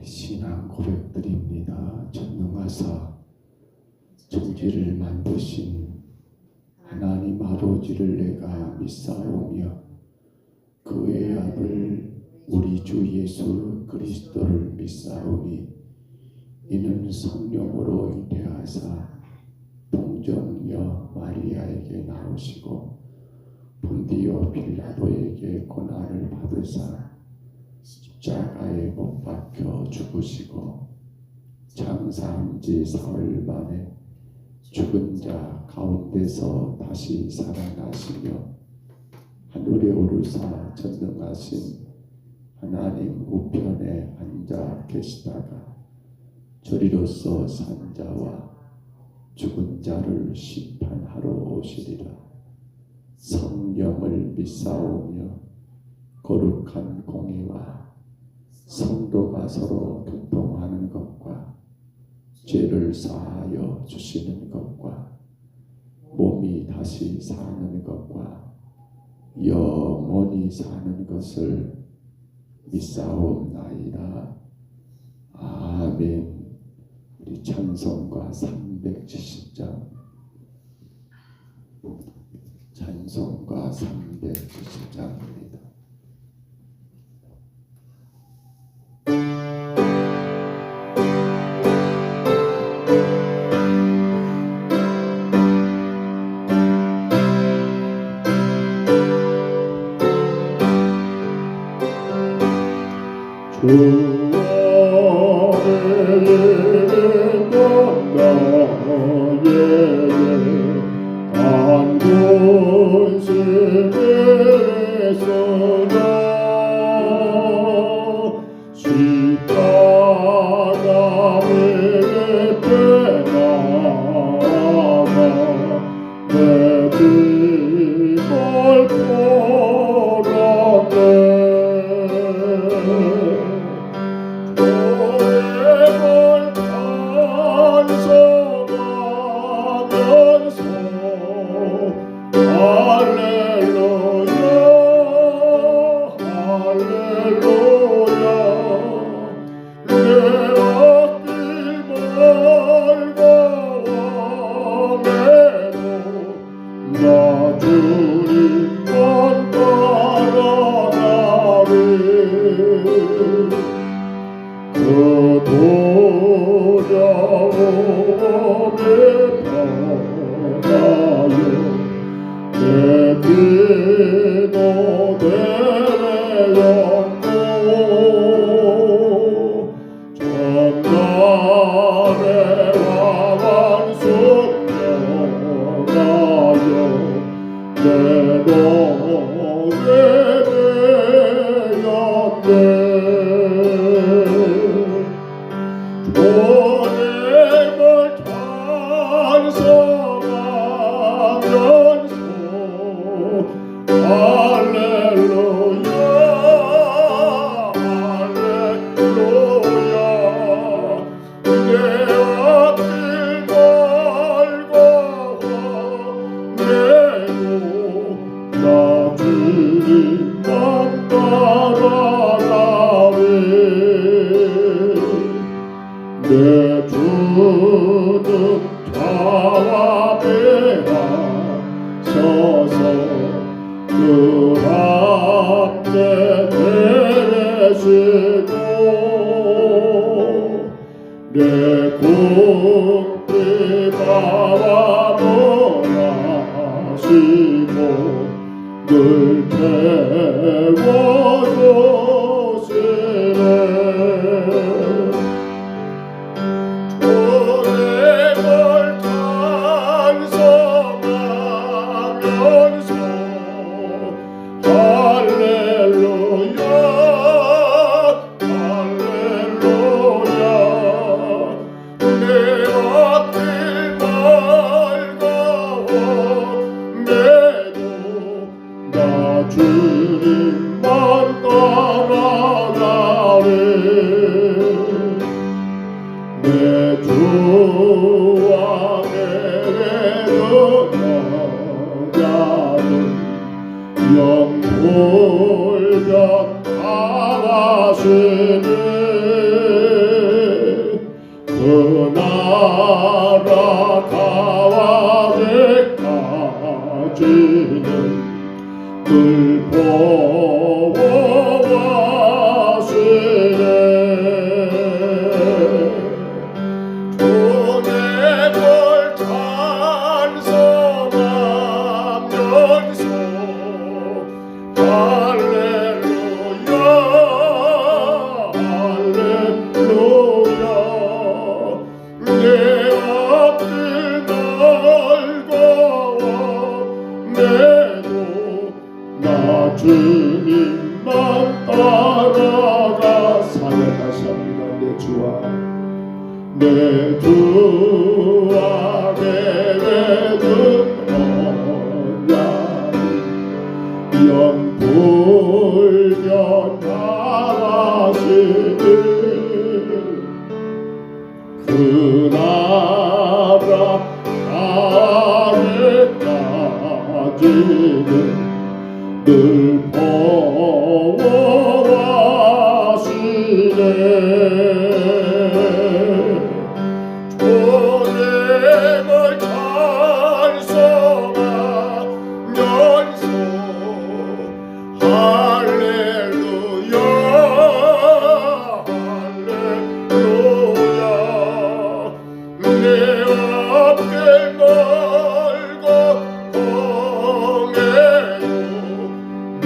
신앙 고백드립니다. 전능하사 천지를 만드신 하나님 아버지를 내가 믿사오며 그의 아들 우리 주 예수 그리스도를 믿사오니 이는 성령으로 잉태하사 동정녀 마리아에게 나오시고 본디오 빌라도에게 고난을 받으사 십자가에 못 박혀 죽으시고 장사한 지 사흘 만에 죽은 자 가운데서 다시 살아나시며 하늘에 오르사 전능하신 하나님 우편에 앉아 계시다가 저리로서 산 자와 죽은 자를 심판하러 오시리라. 성령을 믿사오며 거룩한 공의와 성도가 서로 교통하는 것과 죄를 사하여 주시는 것과 몸이 다시 사는 것과 영원히 사는 것을 믿사옵나이다. 아멘. 우리 찬송가 370장 찬송가 370장입니다. 영골변 하시네 내 주와 내게 준 언약 영불변 하시니 그 나라 아래까지는 늘 보호하시네 주님을 찬송하면서 할렐루야 할렐루야 내 앞길 멀고 험해도 나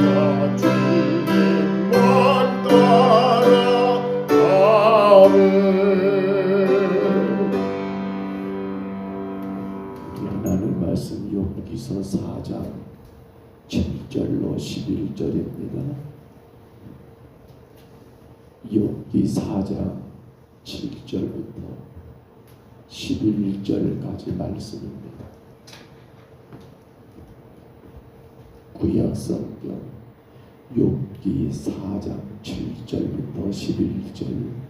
주님만 따라가네. 하나님 말씀 욥기서 4장 7절로 11절입니다. 욥기 4장 7절부터 11절까지 말씀입니다. 구약 성경 욥기 4장 7절부터 11절.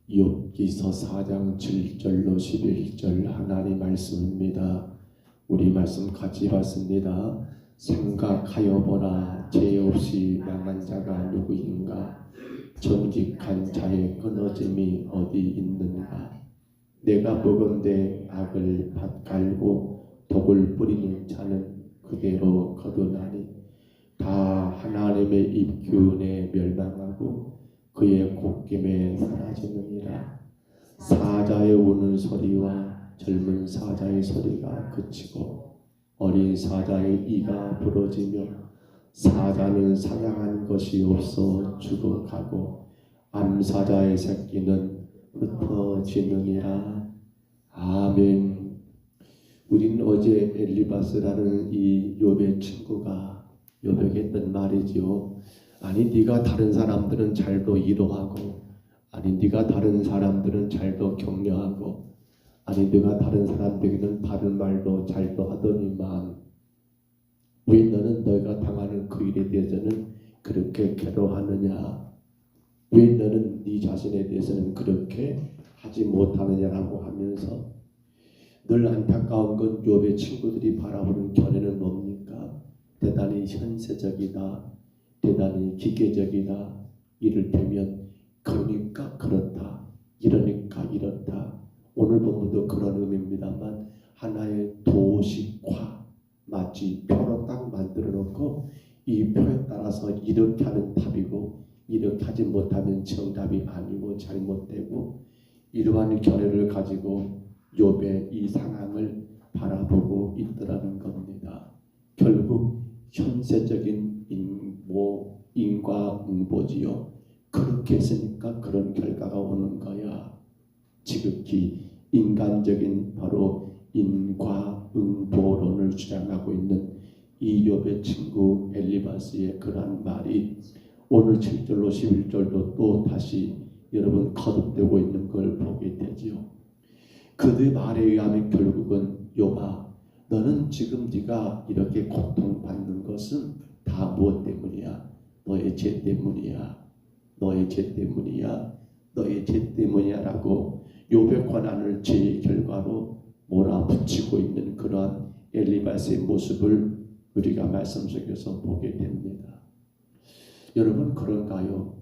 욥기서 4장 7절로 11절 하나님 말씀입니다. 우리 말씀 같이 봤습니다. 생각하여 보라, 죄 없이 양한 자가 누구인가? 정직한 자의 끊어짐이 어디 있는가? 내가 보건대 악을 밭갈고 독을 뿌리는 자는 그대로 거두나니 다 하나님의 입균에 멸망하고 그의 곱김에 사라지느니라. 사자의 우는 소리와 젊은 사자의 소리가 그치고 어린 사자의 이가 부러지며 사자는 사냥한 것이 없어 죽어가고 암사자의 새끼는 흩어지느니라. 아멘. 우린 어제 엘리바스라는 이 욥의 친구가 욥에게 했던 말이지요. 아니 네가 다른 사람들은 잘도 위로하고, 아니 네가 다른 사람들은 잘도 격려하고, 아니 네가 다른 사람들에게는 바른 말도 잘도 하더니만 왜 너는 너희가 당하는 그 일에 대해서는 그렇게 괴로워하느냐? 왜 너는 네 자신에 대해서는 그렇게 하지 못하느냐라고 하면서 늘 안타까운 건 욥의 친구들이 바라보는 견해는 뭡니까? 대단히 현세적이다, 대단히 기계적이다, 이를테면 그러니까 그렇다, 이러니까 이렇다. 오늘 본문도 그런 의미입니다만 하나의 도식화, 마치 표로 딱 만들어 놓고 이 표에 따라서 이렇게 하면 답이고 이렇게 하지 못하면 정답이 아니고 잘못되고, 이러한 견해를 가지고 욥의 이 상황을 바라보고 있더라는 겁니다. 결국 현세적인 인과응보지요. 그렇게 했으니까 그런 결과가 오는 거야. 지극히 인간적인 바로 인과응보론을 주장하고 있는 이 욥의 친구 엘리바스의 그러한 말이 오늘 7절로 11절도 또 다시 여러분 거듭되고 있는 걸 보게 되지요. 그들의 말에 의하면 결국은 욥아, 너는 지금 네가 이렇게 고통받는 것은 다 무엇 때문이야? 너의 죄 때문이야. 너의 죄 때문이야. 너의 죄 때문이야 라고 욥의 고난을 죄의 결과로 몰아붙이고 있는 그러한 엘리바스의 모습을 우리가 말씀 속에서 보게 됩니다. 여러분 그런가요?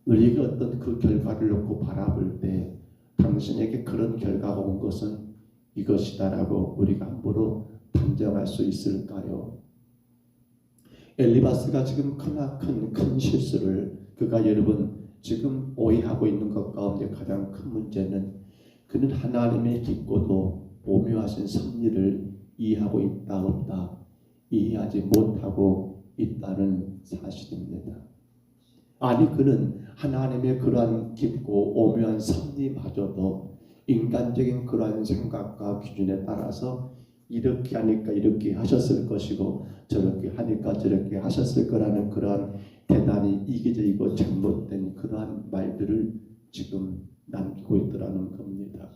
우리가 어떤 그 결과를 놓고 바라볼 때 당신에게 그런 결과가 온 것은 이것이다라고 우리가 함부로 단정할 수 있을까요? 엘리바스가 지금 크나큰 큰 실수를, 그가 여러분 지금 오해하고 있는 것 가운데 가장 큰 문제는 그는 하나님의 깊고도 오묘하신 섭리를 이해하고 있다 없다, 이해하지 못하고 있다는 사실입니다. 아니 그는 하나님의 그러한 깊고 오묘한 섭리마저도 인간적인 그러한 생각과 기준에 따라서 이렇게 하니까 이렇게 하셨을 것이고 저렇게 하니까 저렇게 하셨을 거라는 그러한 대단히 이기적이고 잘못된 그러한 말들을 지금 남기고 있더라는 겁니다.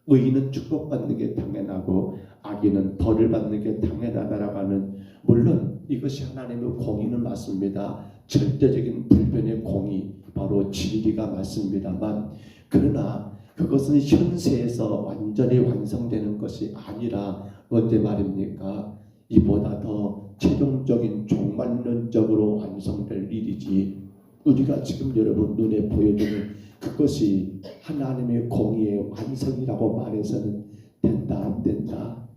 의인은 축복받는 게 당연하고 악인은 벌을 받는 게 당연하다라고 하는, 물론 이것이 하나님의 공의는 맞습니다. 절대적인 불변의 공의, 바로 진리가 맞습니다만, 그러나 그것은 현세에서 완전히 완성되는 것이 아니라 언제 말입니까? 이보다 더 최종적인 종말론적으로 완성될 일이지, 우리가 지금 여러분 눈에 보여주는 그것이 하나님의 공의의 완성이라고 말해서는 된다 안 된다?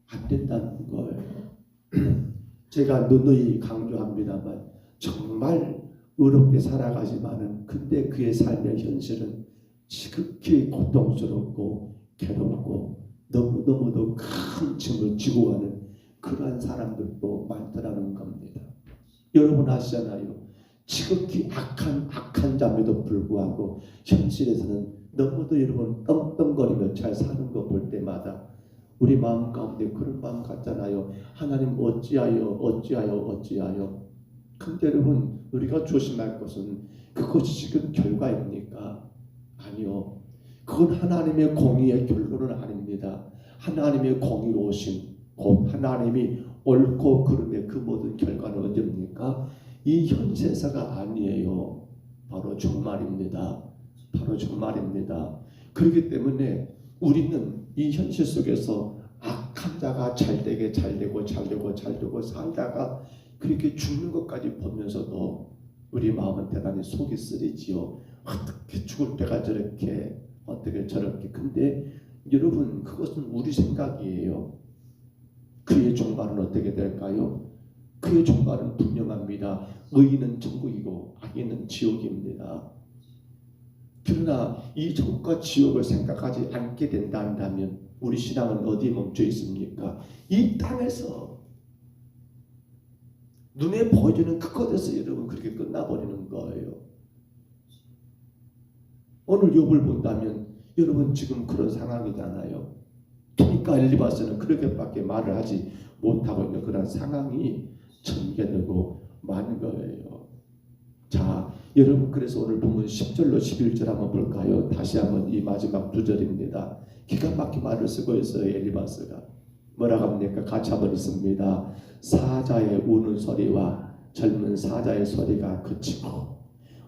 안 된다는 거예요. 제가 누누이 강조합니다만 정말 의롭게 살아가지만은 근데 그의 삶의 현실은 지극히 고통스럽고 괴롭고 너무너무도 큰 짐을 지고 가는 그러한 사람들도 많더라는 겁니다. 여러분 아시잖아요. 지극히 악한 자임에도 불구하고 현실에서는 너무도 여러분 떵떵거리며 잘 사는 거 볼 때마다 우리 마음 가운데 그런 마음 같잖아요. 하나님 어찌하여. 근데 여러분 우리가 조심할 것은 그것이 지금 결과입니까? 아니요. 그건 하나님의 공의의 결론은 아닙니다. 하나님의 공의로우심, 곧 하나님이 옳고 그름의 그 모든 결과는 언제입니까? 이 현세사가 아니에요. 바로 종말입니다. 바로 종말입니다. 그렇기 때문에 우리는 이 현실 속에서 악한 자가 잘되게 잘되고 살다가 그렇게 죽는 것까지 보면서도 우리 마음은 대단히 속이 쓰리지요. 어떻게 죽을 때가 저렇게, 어떻게 저렇게. 근데 여러분 그것은 우리 생각이에요. 그의 종말은 어떻게 될까요? 그의 종말은 분명합니다. 의인은 천국이고 악인은 지옥입니다. 그러나 이 천국과 지옥을 생각하지 않게 된다면 우리 신앙은 어디에 멈춰 있습니까? 이 땅에서 눈에 보여주는 그것에서 여러분 그렇게 끝나버리는 거예요. 오늘 욥을 본다면 여러분 지금 그런 상황이잖아요. 그러니까 엘리바스는 그렇게밖에 말을 하지 못하고 있는 그런 상황이 전개되고 만 거예요. 자, 여러분 그래서 오늘 보면 10절로 11절 한번 볼까요? 다시 한번 이 마지막 두 절입니다. 기가 막힌 말을 쓰고 있어요. 엘리바스가 뭐라고 합니까? 같이 한번 있습니다. 사자의 우는 소리와 젊은 사자의 소리가 그치고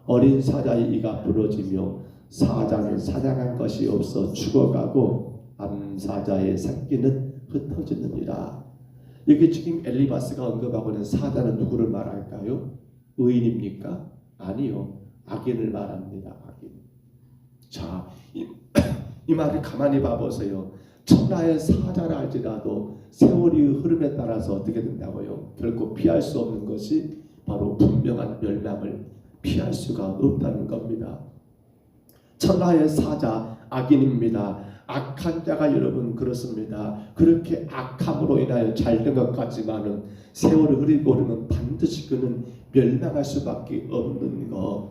어린 사자의 이가 부러지며 사자는 사냥한 것이 없어 죽어가고 암사자의 새끼는 흩어지느니라. 여기 지금 엘리바스가 언급하고 있는 사자는 누구를 말할까요? 의인입니까? 아니요. 악인을 말합니다. 악인. 자, 이 말을 가만히 봐보세요. 천하의 사자라 할지라도 세월이 흐름에 따라서 어떻게 된다고요? 결코 피할 수 없는 것이 바로 분명한 멸망을 피할 수가 없다는 겁니다. 천하의 사자 악인입니다. 악한 자가 여러분 그렇습니다. 그렇게 악함으로 인하여 잘된 것 같지만은 세월이 흐르고 오르면 반드시 그는 멸망할 수밖에 없는 것.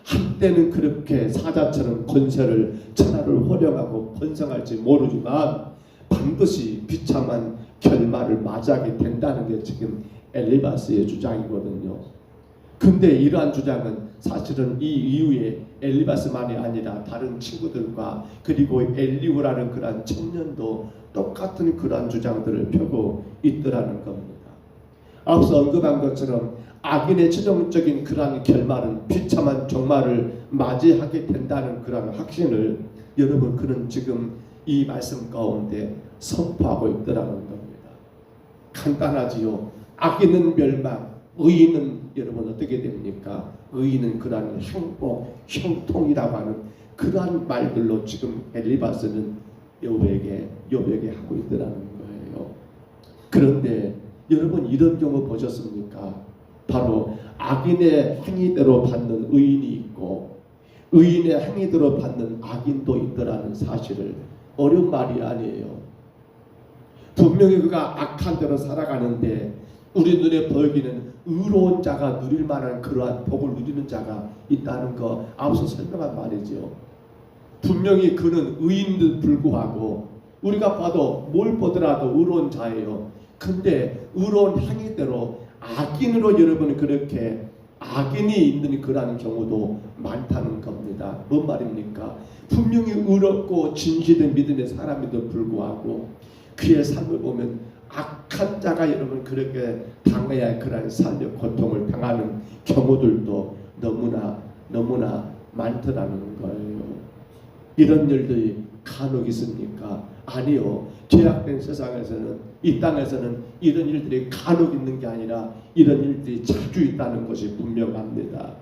한때는 그렇게 사자처럼 권세를 천하를 호령하고 번성할지 모르지만 반드시 비참한 결말을 맞이하게 된다는 게 지금 엘리바스의 주장이거든요. 근데 이러한 주장은 사실은 이 이후에 엘리바스만이 아니라 다른 친구들과 그리고 엘리후라는 그러한 청년도 똑같은 그러한 주장들을 펴고 있더라는 겁니다. 앞서 언급한 것처럼 악인의 최종적인 그러한 결말은 비참한 종말을 맞이하게 된다는 그러한 확신을 여러분 그는 지금 이 말씀 가운데 선포하고 있더라는 겁니다. 간단하지요. 악인은 멸망, 의인은 여러분 어떻게 됩니까? 의인은 그러한 행복, 형통이라고 하는 그러한 말들로 지금 엘리바스는 욥에게 하고 있더라는 거예요. 그런데 여러분 이런 경우 보셨습니까? 바로 악인의 행위대로 받는 의인이 있고 의인의 행위대로 받는 악인도 있더라는 사실을, 어려운 말이 아니에요. 분명히 그가 악한 대로 살아가는데 우리 눈에 보이기는 의로운 자가 누릴 만한 그러한 복을 누리는 자가 있다는 거 앞서 설명한 말이죠. 분명히 그는 의인도 불구하고 우리가 봐도 뭘 보더라도 의로운 자예요. 근데 의로운 행위대로 악인으로 여러분 그렇게 악인이 있는 그러한 경우도 많다는 겁니다. 뭔 말입니까? 분명히 의롭고 진실된 믿음의 사람에도 불구하고 그의 삶을 보면 악한 자가 여러분 그렇게 당해야 할 그런 삶의 고통을 당하는 경우들도 너무나 많더라는 거예요. 이런 일들이 간혹 있습니까? 아니요. 죄악된 세상에서는, 이 땅에서는 이런 일들이 간혹 있는 게 아니라 이런 일들이 자주 있다는 것이 분명합니다.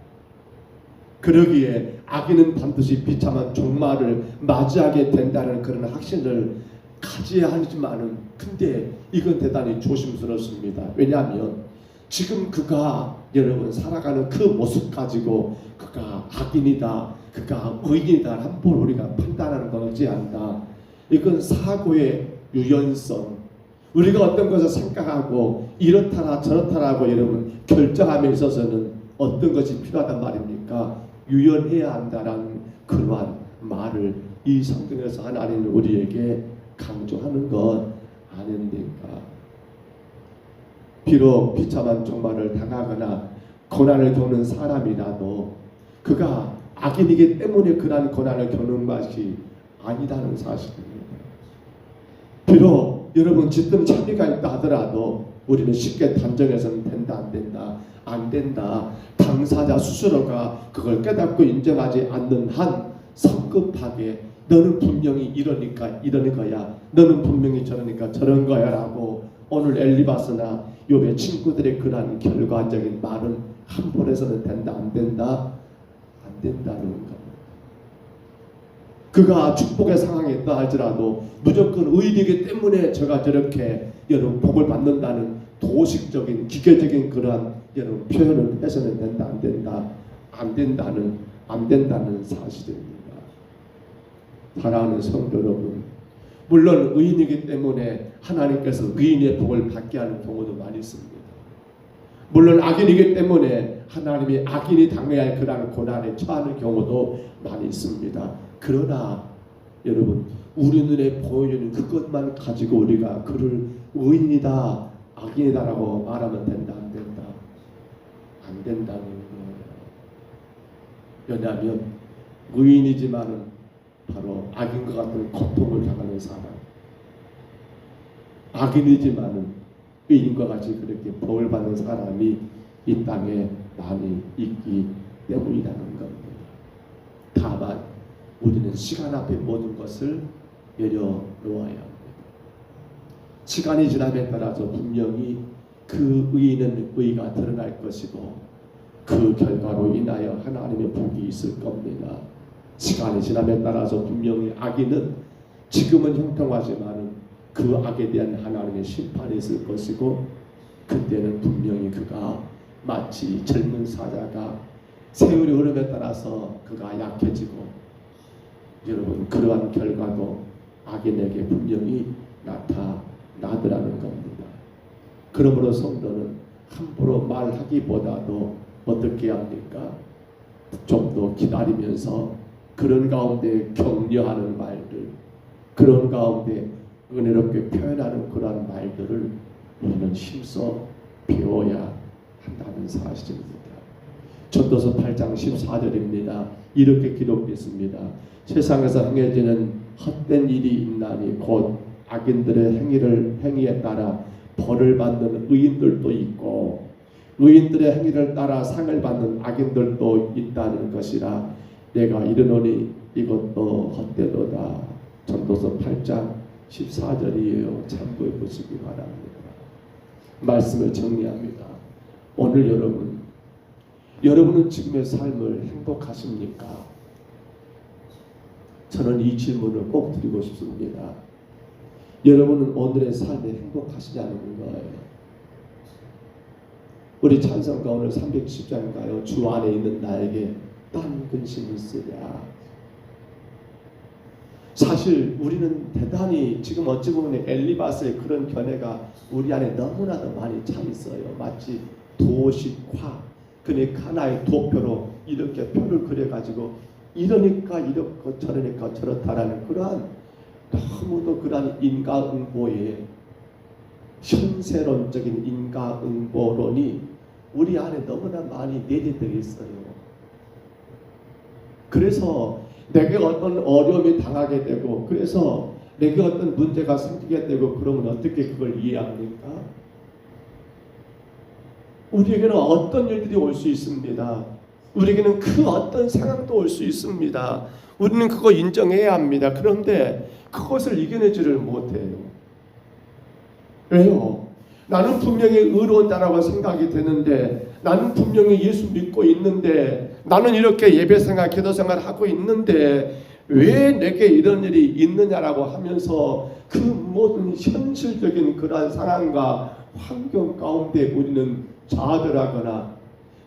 그러기에 악인은 반드시 비참한 종말을 맞이하게 된다는 그런 확신을 가져야 하지만은 근데 이건 대단히 조심스럽습니다. 왜냐하면 지금 그가 여러분 살아가는 그 모습 가지고 그가 악인이다, 그가 의인이다 함부로 우리가 판단하는 것이 아니다. 이건 사고의 유연성, 우리가 어떤 것을 생각하고 이렇다라 저렇다라고 여러분 결정함에 있어서는 어떤 것이 필요하단 말입니까? 유연해야 한다는 그러한 말을 이 성경에서 하나님은 우리에게 강조하는 것 아닙니까? 비록 비참한 종말을 당하거나 고난을 겪는 사람이라도 그가 악인이기 때문에 그러한 고난을 겪는 것이 아니라는 사실입니다. 비록 여러분 짙은 차이가 있다 하더라도 우리는 쉽게 단정해서는 된다 안 된다 당사자 스스로가 그걸 깨닫고 인정하지 않는 한 성급하게 너는 분명히 이러니까 이러는 거야, 너는 분명히 저러니까 저런 거야 라고 오늘 엘리바스나 욥의 친구들의 그러한 결과적인 말은 함부로 해서는 된다 안 된다는 겁니다. 그가 축복의 상황에 있다 할지라도 무조건 의인이기 때문에 저가 저렇게 여러분 복을 받는다는 도식적인 기계적인 그러한 여러분 표현을 해서는 된다 안 된다는 사실입니다. 사랑하는 성도 여러분, 물론 의인이기 때문에 하나님께서 의인의 복을 받게 하는 경우도 많이 있습니다. 물론 악인이기 때문에 하나님이 악인이 당해야 할 그러한 고난에 처하는 경우도 많이 있습니다. 그러나 여러분 우리 눈에 보이는 그것만 가지고 우리가 그를 의인이다 악인이다라고 말하면 된다 안 된다는 거예요. 왜냐하면 의인이지만은 바로 악인과 같은 고통을 당하는 사람, 악인이지만은 의인과 같이 그렇게 복을 받는 사람이 이 땅에 많이 있기 때문이라는 겁니다. 다만 우리는 시간 앞에 모든 것을 내려놓아야 합니다. 시간이 지남에 따라서 분명히 그 의인은 의가 드러날 것이고 그 결과로 인하여 하나님의 복이 있을 겁니다. 시간이 지남에 따라서 분명히 악인은 지금은 형통하지만 그 악에 대한 하나님의 심판이 있을 것이고 그때는 분명히 그가 마치 젊은 사자가 세월의 흐름에 따라서 그가 약해지고 여러분 그러한 결과도 악인에게 분명히 나타나더라는 겁니다. 그러므로 성도는 함부로 말하기보다도 어떻게 합니까? 좀 더 기다리면서 그런 가운데 격려하는 말들, 그런 가운데 은혜롭게 표현하는 그러한 말들을 우리는 힘써 배워야 한다는 사실입니다. 전도서 8장 14절입니다. 이렇게 기록됐습니다. 세상에서 행해지는 헛된 일이 있나니 곧 악인들의 행위에 따라 벌을 받는 의인들도 있고 의인들의 행위를 따라 상을 받는 악인들도 있다는 것이라 내가 이르노니 이것도 헛되도다. 전도서 8장 14절이에요. 참고해 보시기 바랍니다. 말씀을 정리합니다. 오늘 여러분은 지금의 삶을 행복하십니까? 저는 이 질문을 꼭 드리고 싶습니다. 여러분은 오늘의 삶에 행복하시냐는 거예요. 우리 찬송가 오늘 310장인가요? 주 안에 있는 나에게 딴 근심이 있으랴. 사실 사실 우리는 대단히 지금 어찌 보면 엘리바스의 그런 견해가 우리 안에 너무나도 많이 차 있어요. 마치 도식화, 그러니까 하나의 도표로 이렇게 표를 그려가지고 이러니까 이렇고 저러니까 저렇다라는 그러한 너무도 그러한 인과응보의 현세론적인 인과응보론이 우리 안에 너무나 많이 내재되어 있어요. 그래서 내게 어떤 어려움이 당하게 되고, 그래서 내게 어떤 문제가 생기게 되고, 그러면 어떻게 그걸 이해합니까? 우리에게는 어떤 일들이 올 수 있습니다. 우리에게는 그 어떤 상황도 올 수 있습니다. 우리는 그거 인정해야 합니다. 그런데 그것을 이겨내지를 못해요. 왜요? 나는 분명히 의로운 자라고 생각이 되는데, 나는 분명히 예수 믿고 있는데, 나는 이렇게 예배생활, 기도생활 하고 있는데 왜 내게 이런 일이 있느냐라고 하면서 그 모든 현실적인 그러한 상황과 환경 가운데 우리는 좌절하거나,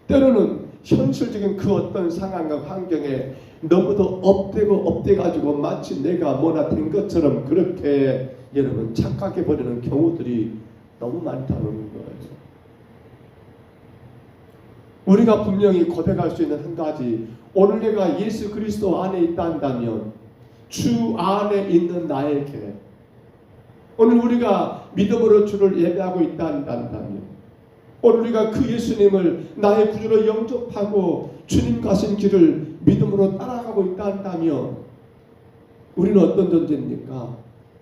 때로는 현실적인 그 어떤 상황과 환경에 너무도 업돼가지고 마치 내가 뭐나 된 것처럼 그렇게 여러분 착각해버리는 경우들이 너무 많다는 거예요. 우리가 분명히 고백할 수 있는 한 가지, 오늘 내가 예수 그리스도 안에 있다 한다면, 주 안에 있는 나에게, 오늘 우리가 믿음으로 주를 예배하고 있다 한다면, 오늘 우리가 그 예수님을 나의 구주로 영접하고 주님 가신 길을 믿음으로 따라가고 있다 한다면, 우리는 어떤 존재입니까?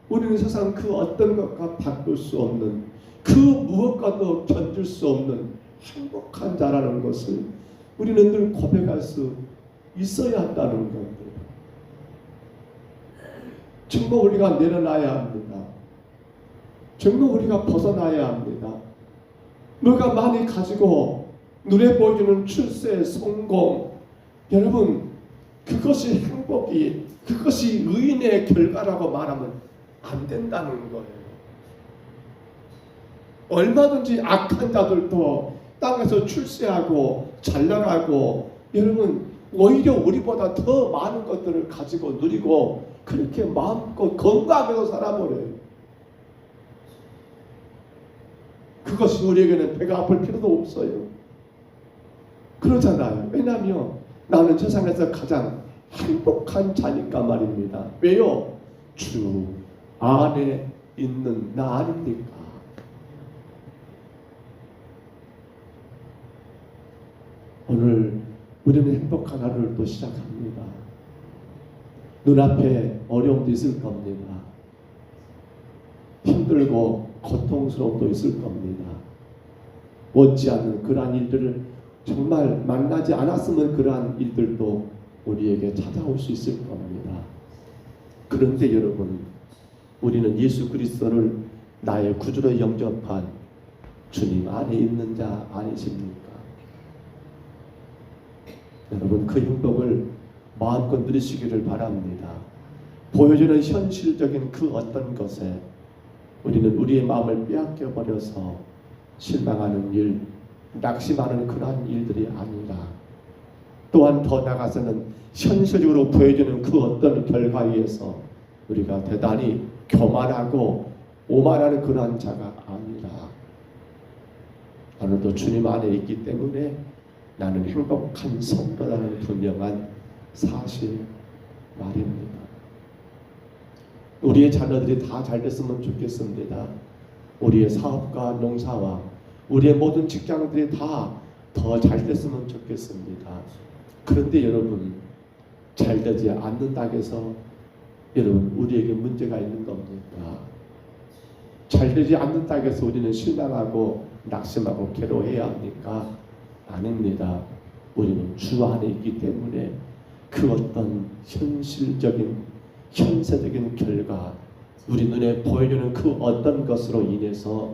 우리는 세상 그 어떤 것과 바꿀 수 없는, 그 무엇과도 견줄 수 없는 행복한 자라는 것을 우리는 늘 고백할 수 있어야 한다는 겁니다. 정말 우리가 내려놔야 합니다. 정말 우리가 벗어나야 합니다. 누가 많이 가지고 눈에 보여주는 출세, 성공, 여러분 그것이 행복이, 그것이 의인의 결과라고 말하면 안 된다는 거예요. 얼마든지 악한 자들도 땅에서 출세하고 잘나가고, 여러분 오히려 우리보다 더 많은 것들을 가지고 누리고 그렇게 마음껏 건강하게도 살아버려요. 그것이 우리에게는 배가 아플 필요도 없어요. 그러잖아요. 왜냐하면 나는 세상에서 가장 행복한 자니까 말입니다. 왜요? 주 안에 있는 나 아닙니까? 오늘 우리는 행복한 하루를 또 시작합니다. 눈앞에 어려움도 있을 겁니다. 힘들고 고통스러움도 있을 겁니다. 원치 않는 그러한 일들을 정말 만나지 않았으면 그러한 일들도 우리에게 찾아올 수 있을 겁니다. 그런데 여러분, 우리는 예수 그리스도를 나의 구주로 영접한 주님 안에 있는 자 아니십니까? 여러분 그 행복을 마음껏 누리시기를 바랍니다. 보여주는 현실적인 그 어떤 것에 우리는 우리의 마음을 빼앗겨 버려서 실망하는 일, 낙심하는 그러한 일들이 아니라, 또한 더 나아가서는 현실적으로 보여주는 그 어떤 결과에 의해서 우리가 대단히 교만하고 오만하는 그러한 자가 아니라, 오늘도 주님 안에 있기 때문에 나는 행복한 성도라는 분명한 사실 말입니다. 우리의 자녀들이 다 잘 됐으면 좋겠습니다. 우리의 사업과 농사와 우리의 모든 직장들이 다 더 잘 됐으면 좋겠습니다. 그런데 여러분, 잘 되지 않는다고 해서 여러분 우리에게 문제가 있는 겁니까? 잘 되지 않는다고 해서 우리는 실망하고 낙심하고 괴로워해야 합니까? 아닙니다. 우리는 주 안에 있기 때문에 그 어떤 현실적인 현세적인 결과, 우리 눈에 보여주는 그 어떤 것으로 인해서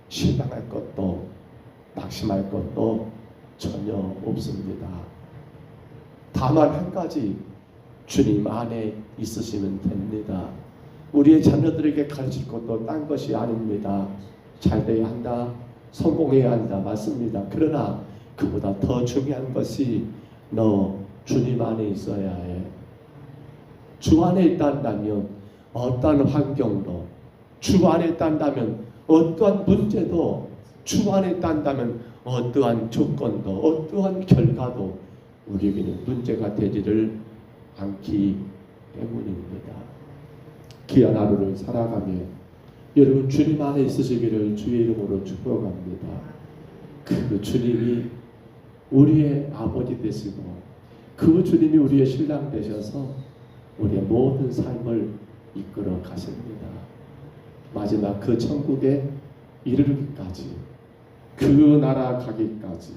실망할 것도 낙심할 것도 전혀 없습니다. 다만 한 가지, 주님 안에 있으시면 됩니다. 우리의 자녀들에게 가르칠 것도 딴 것이 아닙니다. 잘 돼야 한다, 성공해야 한다, 맞습니다. 그러나 그보다 더 중요한 것이 너 주님 안에 있어야 해. 주 안에 있다 한다면 어떠한 환경도 주 안에 있단다면, 어떠한 문제도 주 안에 있단다면 어떠한 조건도 어떠한 결과도 우리에게는 문제가 되지를 않기 때문입니다. 귀한 하루를 살아가며 여러분 주님 안에 있으시기를 주의 이름으로 축복합니다. 그 주님이 우리의 아버지 되시고 그 주님이 우리의 신랑 되셔서 우리의 모든 삶을 이끌어 가십니다. 마지막 그 천국에 이르기까지, 그 나라 가기까지,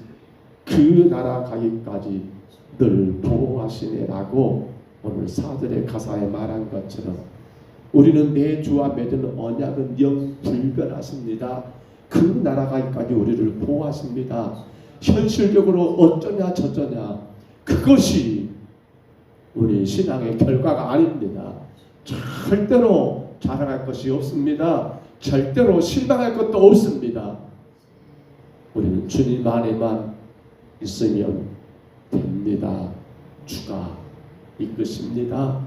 그 나라 가기까지 늘 보호하시네라고 오늘 4절의 가사에 말한 것처럼 우리는 내 주와 맺은 언약은 영 불변하십니다. 그 나라 가기까지 우리를 보호하십니다. 현실적으로 어쩌냐 저쩌냐 그것이 우리 신앙의 결과가 아닙니다. 절대로 자랑할 것이 없습니다. 절대로 실망할 것도 없습니다. 우리는 주님 안에만 있으면 됩니다. 주가 이끄십니다.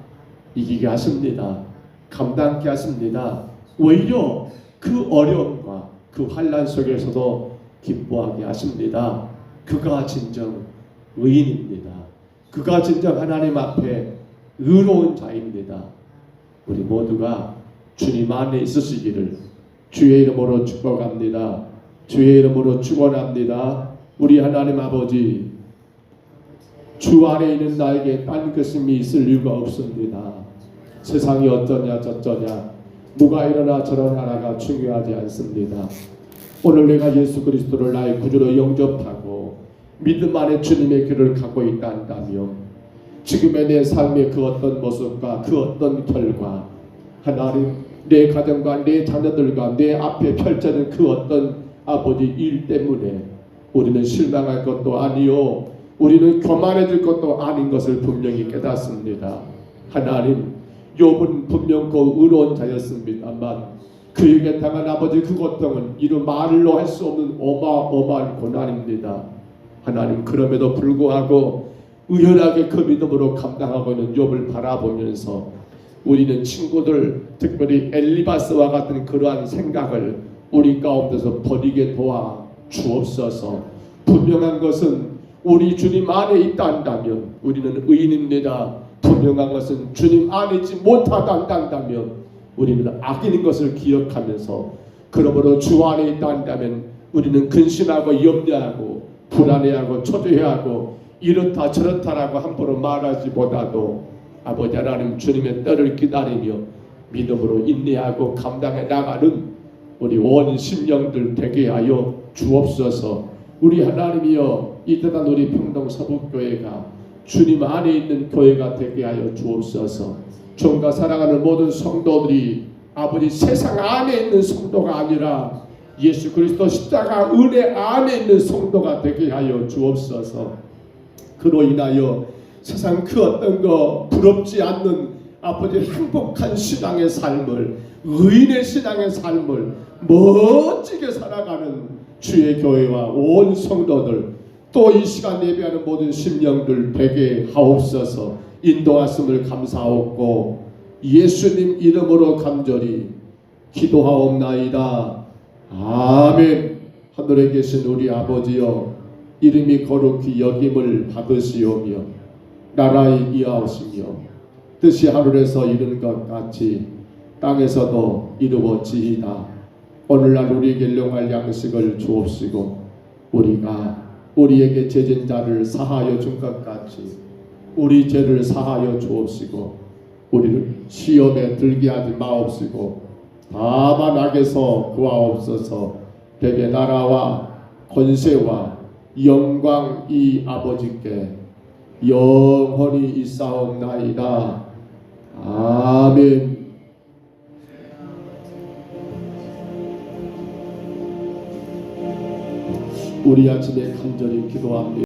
이기게 하십니다. 감당케 하십니다. 오히려 그 어려움과 그 환난 속에서도 기뻐하게 하십니다. 그가 진정 의인입니다. 그가 진정 하나님 앞에 의로운 자입니다. 우리 모두가 주님 안에 있으시기를 주의 이름으로 축복합니다. 주의 이름으로 축원합니다. 우리 하나님 아버지, 주 안에 있는 나에게 딴 것임이 있을 이유가 없습니다. 세상이 어쩌냐 저쩌냐 누가 이러나 저러냐가 중요하지 않습니다. 오늘 내가 예수 그리스도를 나의 구주로 영접하고 믿음 안에 주님의 길을 갖고 있다 한다면 지금의 내 삶의 그 어떤 모습과 그 어떤 결과, 하나님 내 가정과 내 자녀들과 내 앞에 펼쳐진 그 어떤 아버지 일 때문에 우리는 실망할 것도 아니요 우리는 교만해질 것도 아닌 것을 분명히 깨닫습니다. 하나님, 욥은 분명 그 의로운 자였습니다만 그에게 당한 아버지 그 고통은 이루 말로 할 수 없는 어마어마한 고난입니다. 하나님, 그럼에도 불구하고 의연하게 그 믿음으로 감당하고 있는 욥을 바라보면서 우리는 친구들, 특별히 엘리바스와 같은 그러한 생각을 우리 가운데서 버리게 도와 주옵소서. 분명한 것은 우리 주님 안에 있다 한다면 우리는 의인입니다. 분명한 것은 주님 안에 있지 못하다 한다면 우리는 악인인 것을 기억하면서, 그러므로 주 안에 있다 한다면 우리는 근심하고 염려하고 불안해하고 초조해하고 이렇다 저렇다라고 함부로 말하지보다도 아버지 하나님 주님의 때를 기다리며 믿음으로 인내하고 감당해 나가는 우리 온 심령들 되게 하여 주옵소서. 우리 하나님이여, 이 때단 우리 평동 서북교회가 주님 안에 있는 교회가 되게 하여 주옵소서. 종과 사랑하는 모든 성도들이 아버지 세상 안에 있는 성도가 아니라 예수 그리스도 십자가 은혜 안에 있는 성도가 되게 하여 주옵소서. 그로 인하여 세상 그 어떤 거 부럽지 않는 아버지 행복한 신앙의 삶을, 의인의 신앙의 삶을 멋지게 살아가는 주의 교회와 온 성도들, 또 이 시간 예배하는 모든 심령들 되게 하옵소서. 인도하심을 감사하옵고 예수님 이름으로 간절히 기도하옵나이다. 아멘. 하늘에 계신 우리 아버지여, 이름이 거룩히 여김을 받으시오며 나라에 이하오시며 뜻이 하늘에서 이룬 것 같이 땅에서도 이루어지이다. 오늘날 우리에게 일용할 양식을 주옵시고 우리가 우리에게 죄진 자를 사하여 준 것 같이 우리 죄를 사하여 주옵시고 우리를 시험에 들게 하지 마옵시고 다만 악에서 구하옵소서. 대개 나라와 권세와 영광이 아버지께 영원히 있사옵나이다. 아멘. 우리 아침에 간절히 기도합니다.